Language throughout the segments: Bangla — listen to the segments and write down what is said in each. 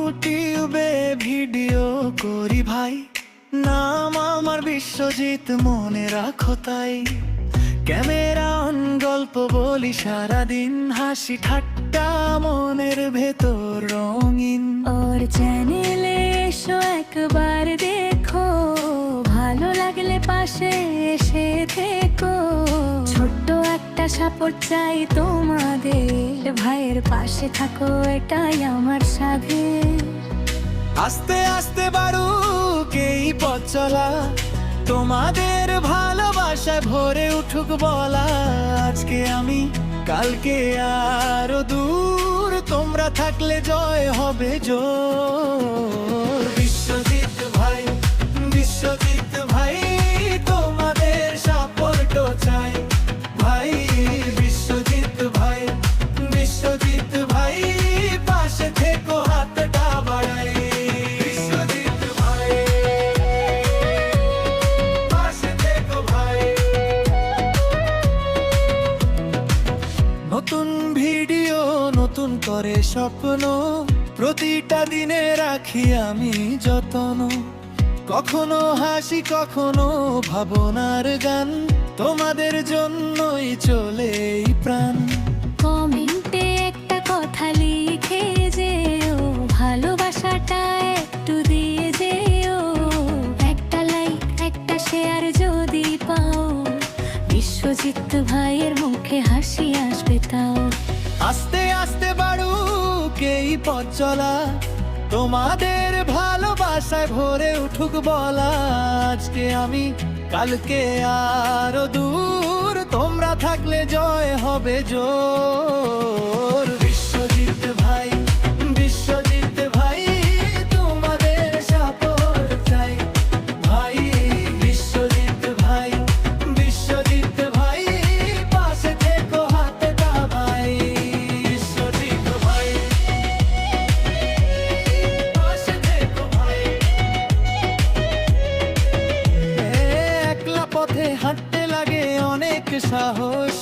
ইউটিউবে ভিডিও করি ভাই, নাম আমার বিশ্বজিৎ, মনে রাখো তাই। ক্যামেরা অন, গল্প বলি সারাদিন, হাসি ঠাট্টা মনের ভেতর রঙিন। ওর চ্যানেলে এসো একবার দেখো, ভালো লাগলে পাশে এসে থেকো। ছোট্ট একটা সাপোর্ট চাই তোমাদের, ভাইয়ের পাশে থাকো এটাই আমার সাধে। আস্তে আস্তে বাড়ুক এই পথ চলা, তোমাদের ভালোবাসায় ভরে উঠুক বলা। আজকে আমি, কালকে আরো দূর, তোমরা থাকলে জয় হবে জোর। বিশ্বজিৎ ভাই, বিশ্বজিৎ ভাই, তোমাদের সাপোর্ট চাই ভাই। বিশ্বজিৎ ভাই, বিশ্বজিৎ ভাই, পাশে থেকো হাতটা বাড়াই। বিশ্বজিৎ ভাই, পাশে থেকো ভাই। নতুন ভিডিও, নতুন করে স্বপ্ন, প্রতিটা দিনে রাখি আমি যত্ন। কখনো হাসি, কখনো ভাবনার গান, তোমাদের জন্যই চলে এই প্রাণ। কমেন্টে একটা কথা লিখে যেও, ভালোবাসাটা একটু দিয়ে যেও। একটা লাইক, একটা শেয়ার যদি পাও, বিশ্বজিৎ ভাইয়ের মুখে হাসি আসবে তাও। আস্তে আস্তে বাড়ুক এই পথ চলা, তোমাদের ভালোবাসায় ভরে উঠুক বলা। আজকে আমি, কালকে আরো দূর, তোমরা থাকলে জয় হবে জোর। বিশ্বজিৎ ভাই, বিশ্বজিৎ ভাই, তোমাদের সাপোর্ট চাই ভাই। বিশ্বজিৎ ভাই, বিশ্বজিৎ ভাই, পাশে থেকো হাতটা ভাই। বিশ্বজিৎ ভাই, পাশে থেকো ভাই। একলা পথে হাঁটতে লাগে অনেক সাহস,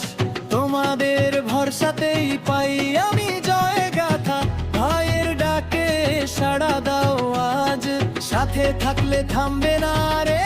তোমাদের ভরসাতেই পাই আমি জয় গাথা। ভাইয়ের ডাকে সাড়া দাও আজ, সাথে থাকলে থামবে না রে